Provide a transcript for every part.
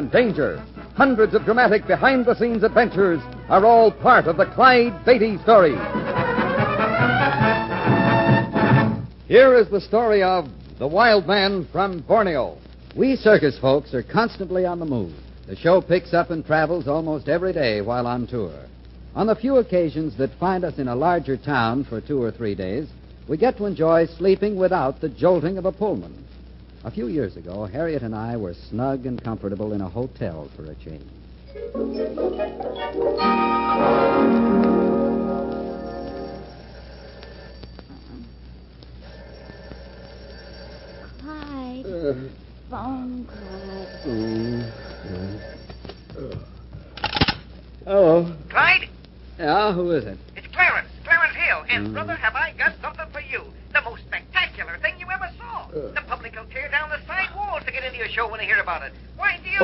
and danger. Hundreds of dramatic behind-the-scenes adventures are all part of the Clyde Beatty story. Here is the story of The Wild Man from Borneo. We circus folks are constantly on the move. The show picks up and travels almost every day while on tour. On the few occasions that find us in a larger town for 2 or 3 days, we get to enjoy sleeping without the jolting of a Pullman. A few years ago, Harriet and I were snug and comfortable in a hotel for a change. Clyde. Phone, Clyde. Hello. Clyde? Yeah, who is it? It's Clarence Hill. And, brother, have I got something for you. The most spectacular thing you ever saw. The public will tear down the side walls to get into your show when they hear about it. Why do you...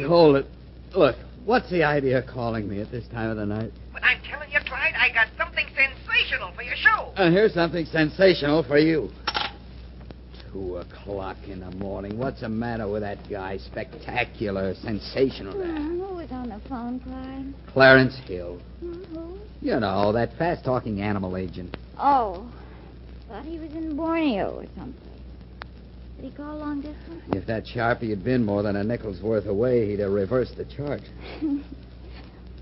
Hold it. Look, what's the idea of calling me at this time of the night? But I'm telling you, Clyde, I got something sensational for your show. Here's something sensational for you. 2 o'clock in the morning. What's the matter with that guy? Spectacular, sensational. Who was on the phone, Clyde? Clarence Hill. Who? You know, that fast-talking animal agent. Oh. Thought he was in Borneo or someplace. Did he call long distance? If that Sharpie had been more than a nickel's worth away, he'd have reversed the charge.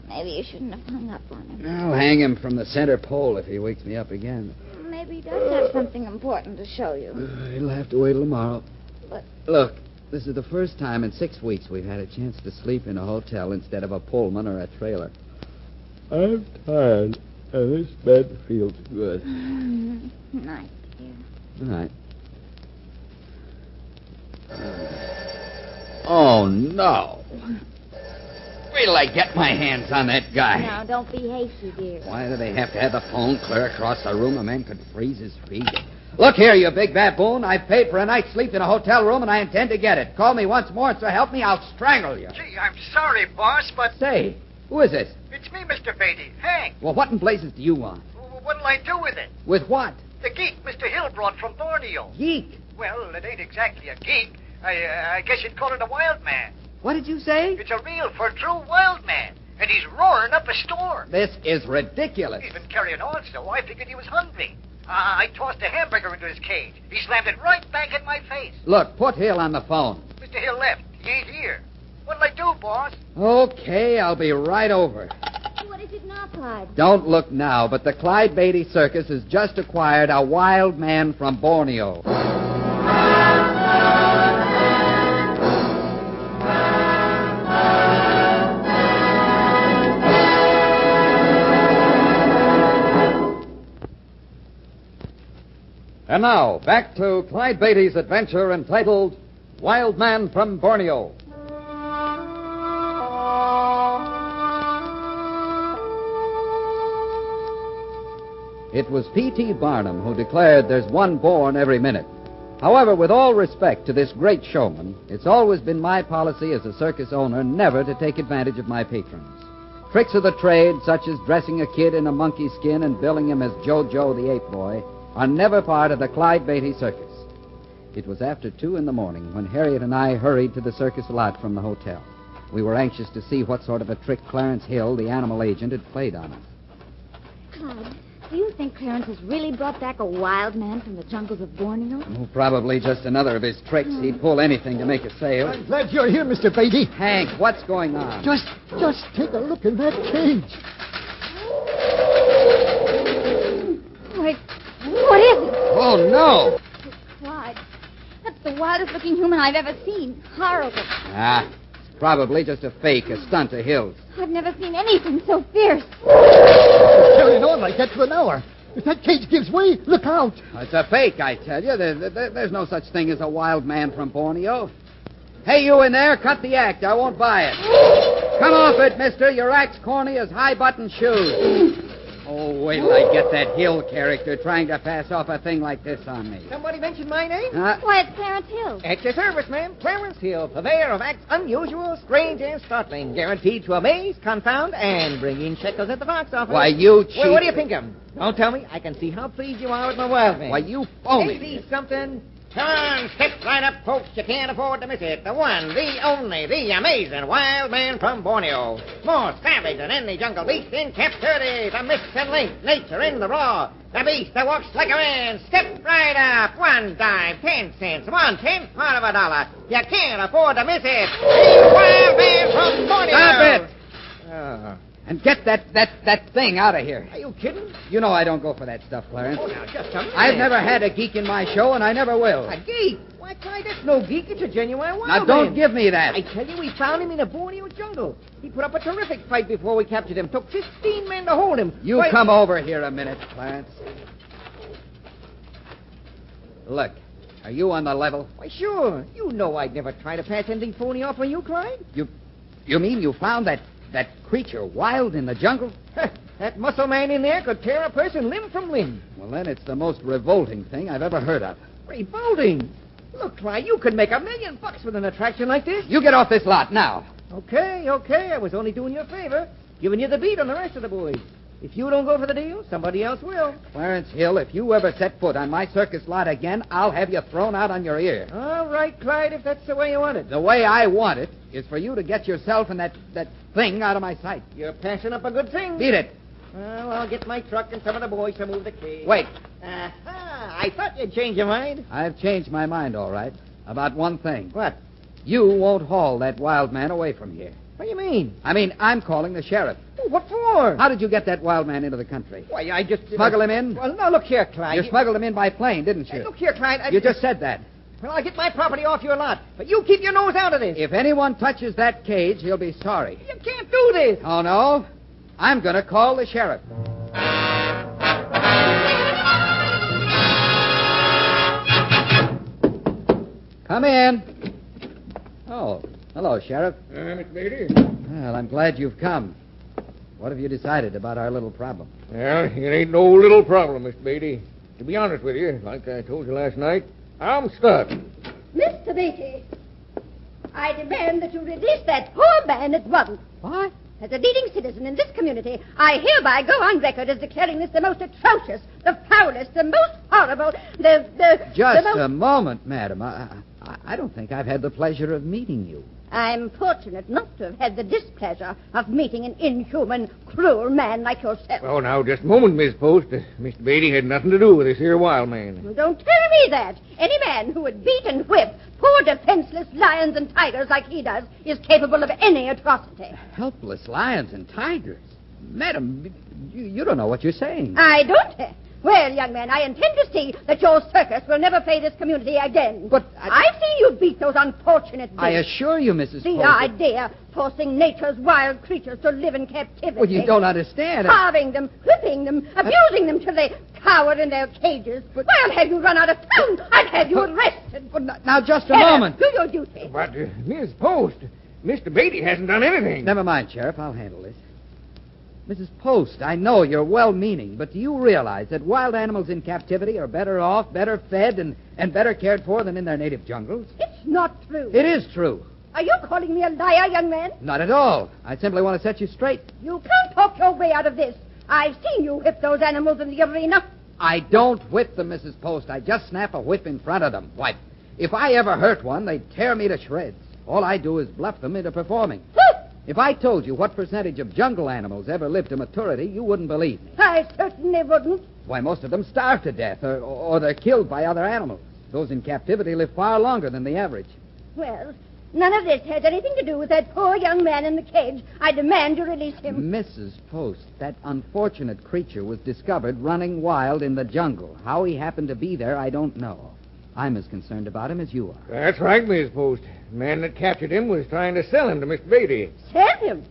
Maybe you shouldn't have hung up on him. I'll hang him from the center pole if he wakes me up again. Maybe he does have something important to show you. He'll have to wait till tomorrow. But... Look, this is the first time in 6 weeks we've had a chance to sleep in a hotel instead of a Pullman or a trailer. I'm tired, and this bed feels good. Night, dear. All right. Oh, no. Wait till I get my hands on that guy. Now, don't be hasty, dear. Why do they have to have the phone clear across the room? A man could freeze his feet. Look here, you big baboon. I've paid for a night's sleep in a hotel room, and I intend to get it. Call me once more, and so help me, I'll strangle you. Gee, I'm sorry, boss, but... Say, who is this? It's me, Mr. Beatty. Hank. Well, what in blazes do you want? What'll I do with it? With what? The geek Mr. Hill brought from Borneo. Geek? Well, it ain't exactly a geek. I guess you'd call it a wild man. What did you say? It's a real, for true wild man. And he's roaring up a storm. This is ridiculous. He's been carrying on, so I figured he was hungry. I tossed a hamburger into his cage. He slammed it right back in my face. Look, put Hill on the phone. Mr. Hill left. He ain't here. What'll I do, boss? Okay, I'll be right over. What is it now, Clyde? Don't look now, but the Clyde Beatty Circus has just acquired a wild man from Borneo. And now, back to Clyde Beatty's adventure entitled Wild Man from Borneo. It was P.T. Barnum who declared there's one born every minute. However, with all respect to this great showman, it's always been my policy as a circus owner never to take advantage of my patrons. Tricks of the trade, such as dressing a kid in a monkey skin and billing him as Jojo the Ape Boy, are never part of the Clyde Beatty Circus. It was after 2 in the morning when Harriet and I hurried to the circus lot from the hotel. We were anxious to see what sort of a trick Clarence Hill, the animal agent, had played on us. Clyde, do you think Clarence has really brought back a wild man from the jungles of Borneo? Oh, probably just another of his tricks. He'd pull anything to make a sale. I'm glad you're here, Mr. Beatty. Hank, what's going on? Just take a look in that cage. Wait, what is it? Oh, no! Clyde, that's the wildest-looking human I've ever seen. Horrible. Ah, it's probably just a fake, a stunt of Hill's. I've never seen anything so fierce. It's carrying on like that for an hour. If that cage gives way, look out. It's a fake, I tell you. There's no such thing as a wild man from Borneo. Hey, you in there, cut the act. I won't buy it. Come off it, mister. Your act's corny as high-button shoes. Oh, wait till I get that Hill character trying to pass off a thing like this on me. Somebody mentioned my name? Why, it's Clarence Hill. At your service, ma'am. Clarence Hill, purveyor of acts unusual, strange, and startling, guaranteed to amaze, confound, and bring in shekels at the box office. Why, you cheat. Well, what do you think of him? Don't tell me. I can see how pleased you are with my wild man. Why, you phony. Ain't he something? Come on, step right up, folks. You can't afford to miss it. The one, the only, the amazing wild man from Borneo. More savage than any jungle beast in captivity. The mix and link, nature in the raw. The beast that walks like a man. Step right up. 1 dime, 10 cents, 1/10 part of a dollar. You can't afford to miss it. The wild man from Borneo. Stop it! Oh. And get that thing out of here. Are you kidding? You know I don't go for that stuff, Clarence. Oh, now, just a minute. I've never had a geek in my show, and I never will. A geek? Why, Clyde, that's no geek. It's a genuine wild Now, don't man. give me that. I tell you, we found him in a Borneo jungle. He put up a terrific fight before we captured him. Took 15 men to hold him. You Why- come over here a minute, Clarence. Look, are you on the level? Why, sure. You know I'd never try to pass anything phony off on you, Clyde. You mean you found that creature wild in the jungle? That muscle man in there could tear a person limb from limb. Well, then it's the most revolting thing I've ever heard of. Revolting. Look, Clyde, you could make $1 million with an attraction like this. You get off this lot now. Okay. I was only doing you a favor, giving you the beat on the rest of the boys. If you don't go for the deal, somebody else will. Clarence Hill, if you ever set foot on my circus lot again, I'll have you thrown out on your ear. All right, Clyde, if that's the way you want it. The way I want it is for you to get yourself and that thing out of my sight. You're passing up a good thing. Beat it. Well, I'll get my truck and some of the boys to move the cage. Wait. Aha! I thought you'd change your mind. I've changed my mind, all right. About one thing. What? You won't haul that wild man away from here. What do you mean? I mean, I'm calling the sheriff. Oh, what for? How did you get that wild man into the country? Why, I just... Smuggle him in? Well, no, look here, Clyde. You smuggled him in by plane, didn't you? Hey, look here, Clyde. You just said that. Well, I'll get my property off your lot, but you keep your nose out of this. If anyone touches that cage, he'll be sorry. You can't do this. Oh, no? I'm going to call the sheriff. Come in. Oh, hello, Sheriff. Mr. Beatty? Well, I'm glad you've come. What have you decided about our little problem? Well, it ain't no little problem, Mr. Beatty. To be honest with you, like I told you last night, I'm stuck. Mr. Beatty, I demand that you release that poor man at once. What? As a leading citizen in this community, I hereby go on record as declaring this the most atrocious, the foulest, the most horrible, Just the most... a moment, madam. I don't think I've had the pleasure of meeting you. I'm fortunate not to have had the displeasure of meeting an inhuman, cruel man like yourself. Oh, now, just a moment, Miss Post. Mr. Beatty had nothing to do with this here wild man. Well, don't tell me that. Any man who would beat and whip poor defenseless lions and tigers like he does is capable of any atrocity. Helpless lions and tigers. Madam, you don't know what you're saying. I don't. Well, young man, I intend to see that your circus will never play this community again. But I've seen you beat those unfortunate beasts. I assure you, Mrs. The Post. idea, forcing nature's wild creatures to live in captivity. Well, you don't understand. Starving them, whipping them, abusing them till they cower in their cages. Well, I'll have you run out of town. I'll have you arrested. But now, just a Sheriff, moment. do your duty. But, Miss Post, Mr. Beatty hasn't done anything. Never mind, Sheriff. I'll handle this. Mrs. Post, I know you're well-meaning, but do you realize that wild animals in captivity are better off, better fed, and better cared for than in their native jungles? It's not true. It is true. Are you calling me a liar, young man? Not at all. I simply want to set you straight. You can't talk your way out of this. I've seen you whip those animals in the arena. I don't whip them, Mrs. Post. I just snap a whip in front of them. Why, if I ever hurt one, they'd tear me to shreds. All I do is bluff them into performing. If I told you what percentage of jungle animals ever live to maturity, you wouldn't believe me. I certainly wouldn't. Why, most of them starve to death, or they're killed by other animals. Those in captivity live far longer than the average. Well, none of this has anything to do with that poor young man in the cage. I demand you release him. Mrs. Post, that unfortunate creature was discovered running wild in the jungle. How he happened to be there, I don't know. I'm as concerned about him as you are. That's right, Miss Post. The man that captured him was trying to sell him to Mr. Beatty. Sell him?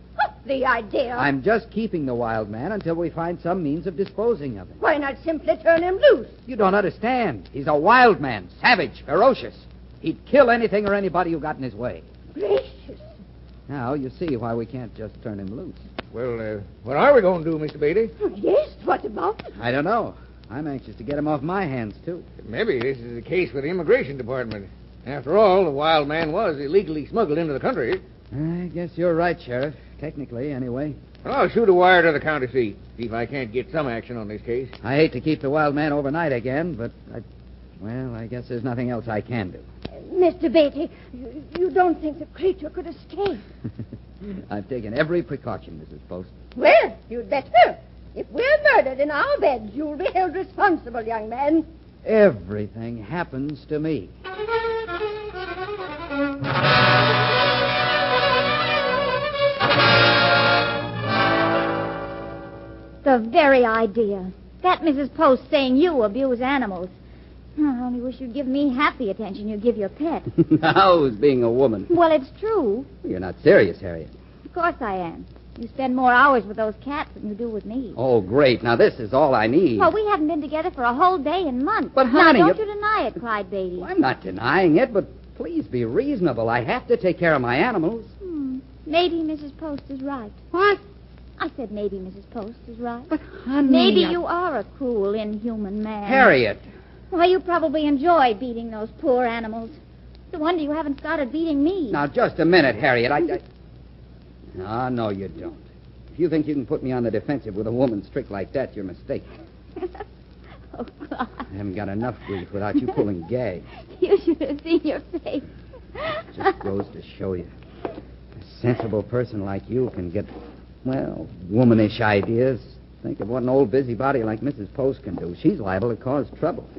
The idea. I'm just keeping the wild man until we find some means of disposing of him. Why not simply turn him loose? You don't understand. He's a wild man, savage, ferocious. He'd kill anything or anybody who got in his way. Gracious. Now, you see why we can't just turn him loose. Well, what are we going to do, Mr. Beatty? Yes, what about it? I don't know. I'm anxious to get him off my hands, too. Maybe this is a case for the Immigration Department. After all, the wild man was illegally smuggled into the country. I guess you're right, Sheriff. Technically, anyway. Well, I'll shoot a wire to the county seat, see if I can't get some action on this case. I hate to keep the wild man overnight again, but Well, I guess there's nothing else I can do. Mr. Beatty, you don't think the creature could escape? I've taken every precaution, Mrs. Post. Well, you'd better. If we're murdered in our beds, you'll be held responsible, young man. Everything happens to me. The very idea. That Mrs. Post saying you abuse animals. I only wish you'd give me half the attention you give your pet. Now, who's being a woman? Well, it's true. You're not serious, Harriet. Of course I am. You spend more hours with those cats than you do with me. Oh, great. Now, this is all I need. Well, we haven't been together for a whole day and months. But, now, honey, don't you deny it, Clyde Beatty. Well, I'm not denying it, but please be reasonable. I have to take care of my animals. Maybe Mrs. Post is right. What? I said maybe Mrs. Post is right. But, honey... Maybe you are a cruel, inhuman man. Harriet. Why, you probably enjoy beating those poor animals. It's a wonder you haven't started beating me. Now, just a minute, Harriet. No, you don't. If you think you can put me on the defensive with a woman's trick like that, you're mistaken. Oh, God. I haven't got enough grief without you pulling gags. You should have seen your face. Just goes to show you. A sensible person like you can get, well, womanish ideas. Think of what an old busybody like Mrs. Post can do. She's liable to cause trouble.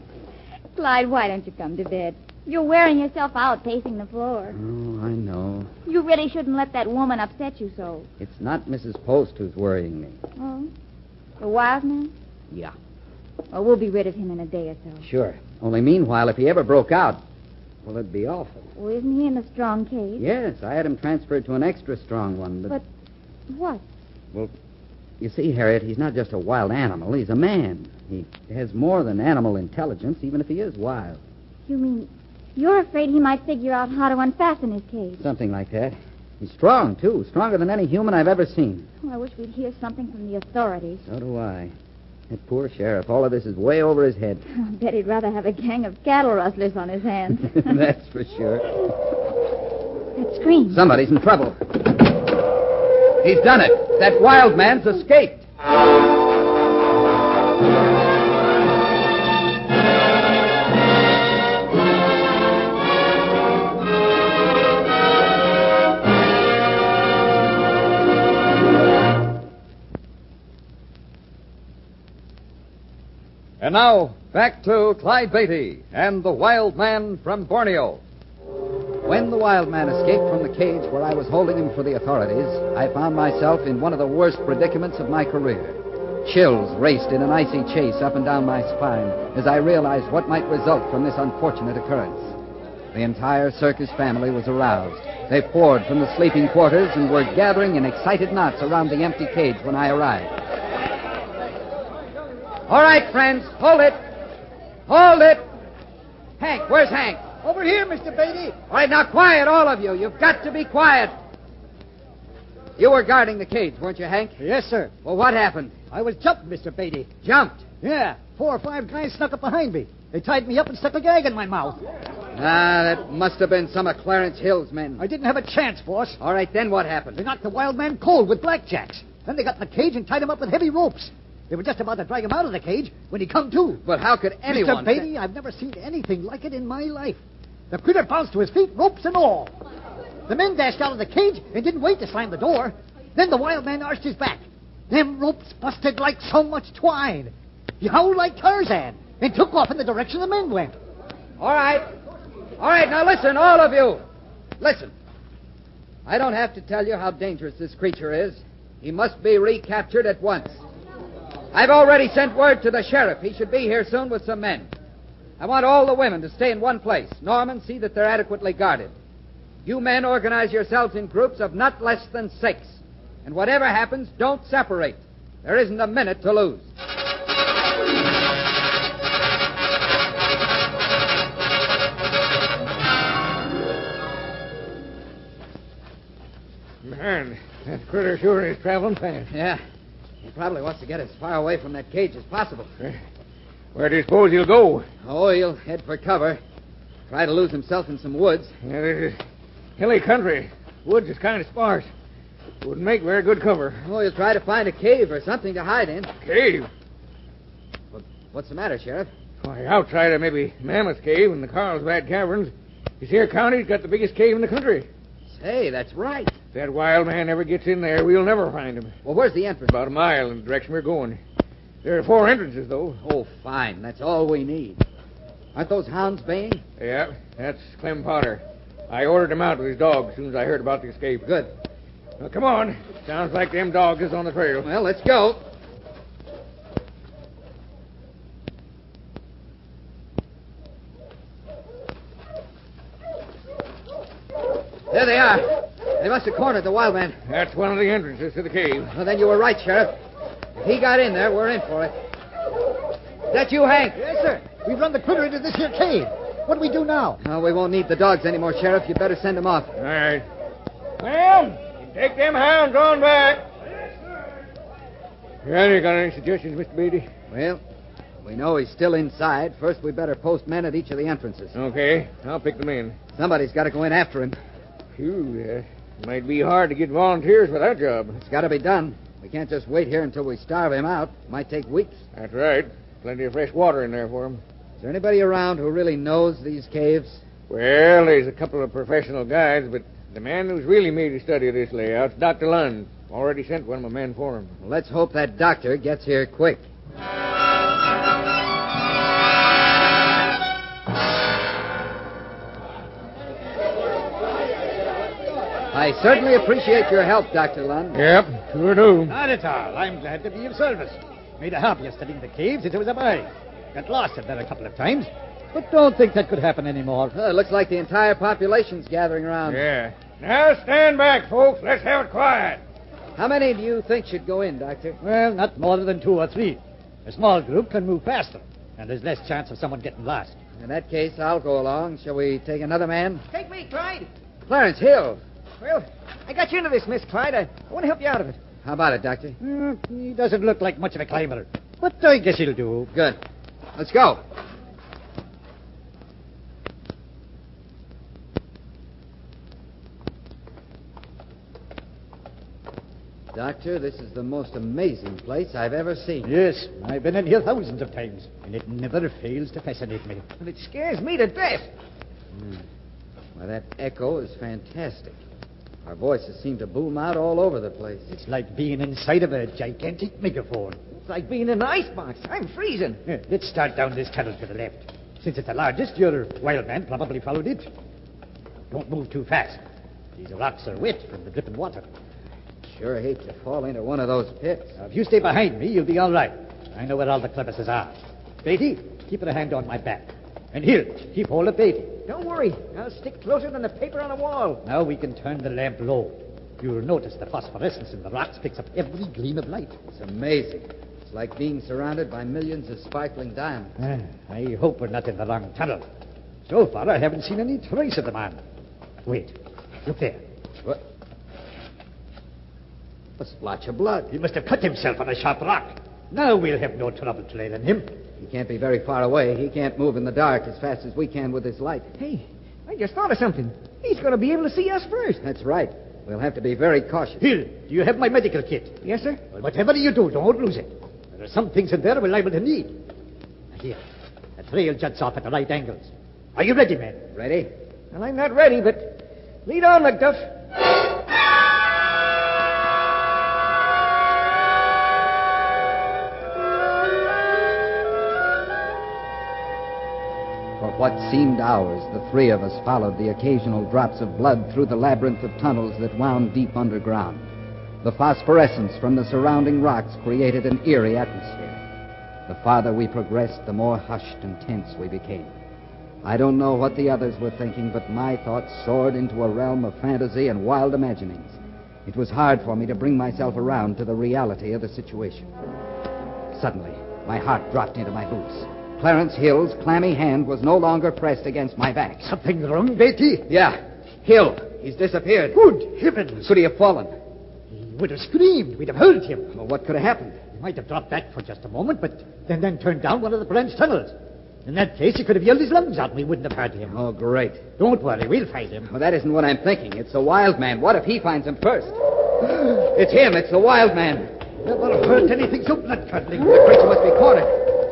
Clyde, why don't you come to bed? You're wearing yourself out pacing the floor. Oh, I know. You really shouldn't let that woman upset you so. It's not Mrs. Post who's worrying me. Oh? The wild man? Yeah. Well, we'll be rid of him in a day or so. Sure. Only meanwhile, if he ever broke out, well, it'd be awful. Well, isn't he in a strong cage? Yes, I had him transferred to an extra strong one, But what? Well, you see, Harriet, he's not just a wild animal. He's a man. He has more than animal intelligence, even if he is wild. You mean you're afraid he might figure out how to unfasten his cage? Something like that. He's strong, too. Stronger than any human I've ever seen. Oh, I wish we'd hear something from the authorities. So do I. That poor sheriff. All of this is way over his head. I bet he'd rather have a gang of cattle rustlers on his hands. That's for sure. That scream. Somebody's in trouble. He's done it. That wild man's escaped. And now, back to Clyde Beatty and the wild man from Borneo. When the wild man escaped from the cage where I was holding him for the authorities, I found myself in one of the worst predicaments of my career. Chills raced in an icy chase up and down my spine as I realized what might result from this unfortunate occurrence. The entire circus family was aroused. They poured from the sleeping quarters and were gathering in excited knots around the empty cage when I arrived. All right, friends, hold it. Hold it. Hank, where's Hank? Over here, Mr. Beatty. All right, now quiet, all of you. You've got to be quiet. You were guarding the cage, weren't you, Hank? Yes, sir. Well, what happened? I was jumped, Mr. Beatty. Jumped. Yeah, 4 or 5 guys snuck up behind me. They tied me up and stuck a gag in my mouth. That must have been some of Clarence Hill's men. I didn't have a chance, boss. All right, then what happened? They knocked the wild man cold with blackjacks. Then they got in the cage and tied him up with heavy ropes. They were just about to drag him out of the cage when he come to. But how could anyone... Mr. Beatty, I've never seen anything like it in my life. The critter bounced to his feet, ropes and all. The men dashed out of the cage and didn't wait to slam the door. Then the wild man arched his back. Them ropes busted like so much twine. He howled like Tarzan and took off in the direction the men went. All right. All right, now listen, all of you. Listen. I don't have to tell you how dangerous this creature is. He must be recaptured at once. I've already sent word to the sheriff. He should be here soon with some men. I want all the women to stay in one place. Norman, see that they're adequately guarded. You men organize yourselves in groups of not less than 6. And whatever happens, don't separate. There isn't a minute to lose. Man, that critter sure is traveling fast. Yeah. He probably wants to get as far away from that cage as possible. Where do you suppose he'll go? Oh, he'll head for cover. Try to lose himself in some woods. Yeah, this is hilly country. Woods is kind of sparse. Wouldn't make very good cover. Oh, he'll try to find a cave or something to hide in. Cave? What's the matter, Sheriff? Why, outside of maybe Mammoth Cave and the Carlsbad Caverns, this here county's got the biggest cave in the country. Say, that's right. If that wild man ever gets in there, we'll never find him. Well, where's the entrance? About a mile in the direction we're going. There are 4 entrances, though. Oh, fine. That's all we need. Aren't those hounds baying? Yeah, that's Clem Potter. I ordered him out with his dog as soon as I heard about the escape. Good. Now, come on. Sounds like them dogs is on the trail. Well, let's go. There they are. They must have cornered the wild man. That's one of the entrances to the cave. Well, then you were right, Sheriff. If he got in there, we're in for it. Is that you, Hank? Yes, sir. We've run the critter into this here cave. What do we do now? No, we won't need the dogs anymore, Sheriff. You better send them off. All right. Well, you take them hounds on back. Yeah, you got any suggestions, Mr. Beatty? Well, we know he's still inside. First, we better post men at each of the entrances. Okay, I'll pick them in. Somebody's got to go in after him. Phew, yeah. Might be hard to get volunteers for that job. It's got to be done. We can't just wait here until we starve him out. It might take weeks. That's right. Plenty of fresh water in there for him. Is there anybody around who really knows these caves? Well, there's a couple of professional guides, but the man who's really made a study of this layout's Dr. Lund. Already sent one of my men for him. Well, let's hope that doctor gets here quick. I certainly appreciate your help, Dr. Lund. Yep, sure do. Not at all. I'm glad to be of service. Made a hop yesterday in the caves as I was a boy. Got lost in there a couple of times, but don't think that could happen anymore. Well, it looks like the entire population's gathering around. Yeah. Now stand back, folks. Let's have it quiet. How many do you think should go in, Doctor? Well, not more than 2 or 3. A small group can move faster, and there's less chance of someone getting lost. In that case, I'll go along. Shall we take another man? Take me, Clyde. Clarence Hill. Well, I got you into this, Miss Clyde. I want to help you out of it. How about it, Doctor? He doesn't look like much of a climber, but I guess he'll do. Good. Let's go. Doctor, this is the most amazing place I've ever seen. Yes, I've been in here thousands of times, and it never fails to fascinate me. And it scares me to death. Why, that echo is fantastic. Our voices seem to boom out all over the place. It's like being inside of a gigantic megaphone. It's like being in an icebox. I'm freezing. Let's start down this tunnel to the left. Since it's the largest, your wild man probably followed it. Don't move too fast. These rocks are wet from the dripping water. Sure hate to fall into one of those pits. Now, if you stay behind me, you'll be all right. I know where all the crevices are. Beatty, keep a hand on my back. And Hill, keep hold of Beatty. Don't worry. I'll stick closer than the paper on a wall. Now we can turn the lamp low. You'll notice the phosphorescence in the rocks picks up every gleam of light. It's amazing. It's like being surrounded by millions of sparkling diamonds. I hope we're not in the wrong tunnel. So far, I haven't seen any trace of the man. Wait. Look there. What? A splotch of blood. He must have cut himself on a sharp rock. Now we'll have no trouble trailing him. He can't be very far away. He can't move in the dark as fast as we can with this light. Hey, I just thought of something. He's going to be able to see us first. That's right. We'll have to be very cautious. Hill, do you have my medical kit? Yes, sir. Well, whatever you do, don't lose it. There are some things in there we're liable to need. Now, here, the trail juts off at the right angles. Are you ready, man? Ready? Well, I'm not ready, but lead on, Macduff. For what seemed hours, the 3 of us followed the occasional drops of blood through the labyrinth of tunnels that wound deep underground. The phosphorescence from the surrounding rocks created an eerie atmosphere. The farther we progressed, the more hushed and tense we became. I don't know what the others were thinking, but my thoughts soared into a realm of fantasy and wild imaginings. It was hard for me to bring myself around to the reality of the situation. Suddenly, my heart dropped into my boots. Clarence Hill's clammy hand was no longer pressed against my back. Something wrong, Beatty? Yeah, Hill. He's disappeared. Good heavens. Could he have fallen? He would have screamed. We'd have heard him. Well, what could have happened? He might have dropped back for just a moment, but then turned down one of the branch tunnels. In that case, he could have yelled his lungs out and we wouldn't have heard him. Oh, great. Don't worry, we'll find him. Well, that isn't what I'm thinking. It's the wild man. What if he finds him first? It's him. It's the wild man. Never heard anything so blood-curdling. The creature must be cornered.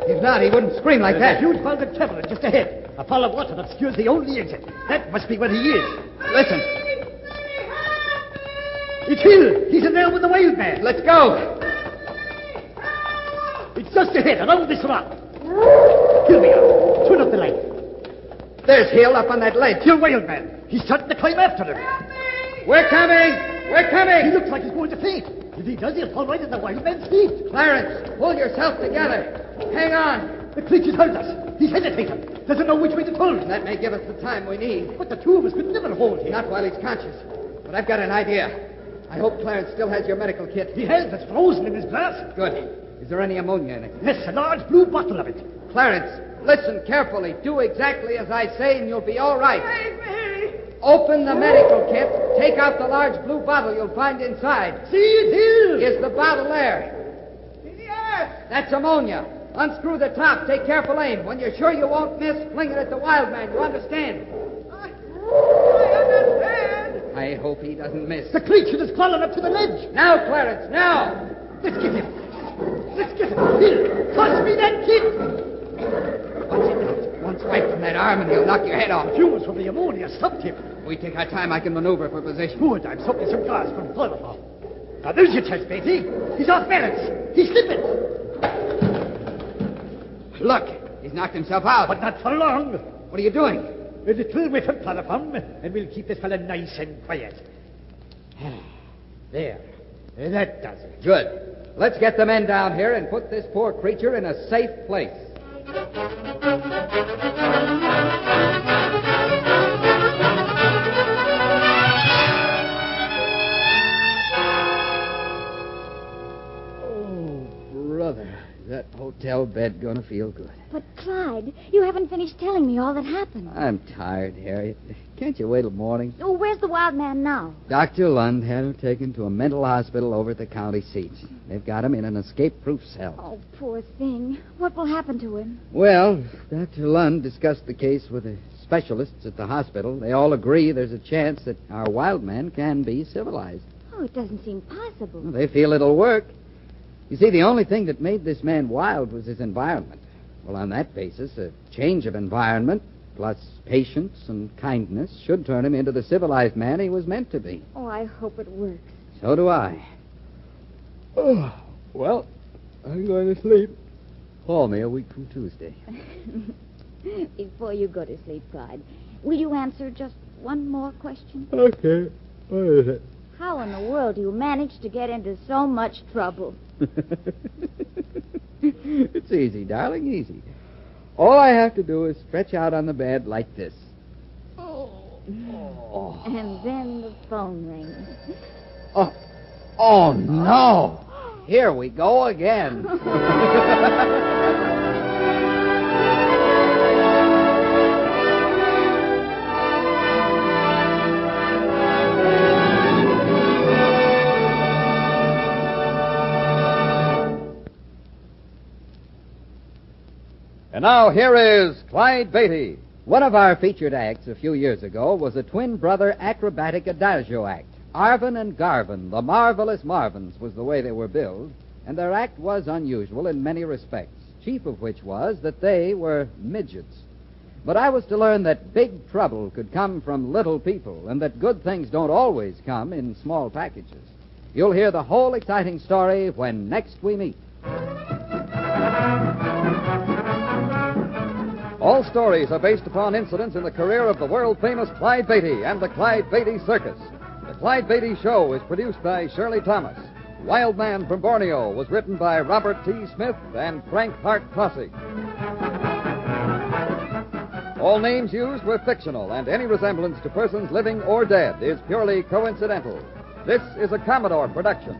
If not, he wouldn't scream like There's that. a huge pile of cattle just ahead. A pile of water that obscures the only exit. That must be where he is. Listen. It's Hill. He's in there with the wild man. Let's go. It's just ahead, around this rock. Here we are. Turn up the light. There's Hill up on that ledge. Your wild man. He's starting to climb after him. We're coming. We're He coming. looks like he's going to faint. If he does, he'll fall right in the wild man's feet. Clarence, pull yourself together. Hang on. The creature's hurt us. He's hesitating. Doesn't know which way to turn. That may give us the time we need. But the two of us could never hold him. Not while he's conscious. But I've got an idea. I hope Clarence still has your medical kit. He has. It's frozen in his glass. Good. Is there any ammonia in it? Yes, a large blue bottle of it. Clarence, listen carefully. Do exactly as I say, and you'll be all right. Open the medical kit. Take out the large blue bottle you'll find inside. See, it's Hill. Is the bottle there? Yes. That's ammonia. Unscrew the top. Take careful aim. When you're sure you won't miss, fling it at the wild man. You understand? I understand. I hope he doesn't miss. The creature is crawling up to the ledge. Now, Clarence, now! Let's get him. Let's get him. Hill, toss me that kit. What's it got? One swipe from that arm and he'll knock your head off. Fumes from the ammonia stopped him. We take our time, I can maneuver for position. Good, I'm soaking some gas from Floripa. Now, there's your chance, Beatty. He's off balance. He's slipping. Look, he's knocked himself out. But not for long. What are you doing? A little whiff of chloroform, and we'll keep this fella nice and quiet. There. That does it. Good. Let's get the men down here and put this poor creature in a safe place. Oh, brother. Is that hotel bed going to feel good? But, Clyde, you haven't finished telling me all that happened. I'm tired, Harriet. Can't you wait till morning? Oh, where's the wild man now? Dr. Lund had him taken to a mental hospital over at the county seat. They've got him in an escape-proof cell. Oh, poor thing. What will happen to him? Well, Dr. Lund discussed the case with the specialists at the hospital. They all agree there's a chance that our wild man can be civilized. Oh, it doesn't seem possible. Well, they feel it'll work. You see, the only thing that made this man wild was his environment. Well, on that basis, a change of environment, plus patience and kindness, should turn him into the civilized man he was meant to be. Oh, I hope it works. So do I. Oh, well, I'm going to sleep. Call me a week from Tuesday. Before you go to sleep, Clyde, will you answer just one more question? Okay. What is it? How in the world do you manage to get into so much trouble? It's easy, darling, easy. All I have to do is stretch out on the bed like this. And then the phone rings. Oh, no. Here we go again. And now here is Clyde Beatty. One of our featured acts a few years ago was a twin-brother acrobatic adagio act. Arvin and Garvin, the marvelous Marvins, was the way they were billed, and their act was unusual in many respects, chief of which was that they were midgets. But I was to learn that big trouble could come from little people, and that good things don't always come in small packages. You'll hear the whole exciting story when next we meet. All stories are based upon incidents in the career of the world-famous Clyde Beatty and the Clyde Beatty Circus. The Clyde Beatty Show is produced by Shirley Thomas. Wild Man from Borneo was written by Robert T. Smith and Frank Hart Klossig. All names used were fictional, and any resemblance to persons living or dead is purely coincidental. This is a Commodore production.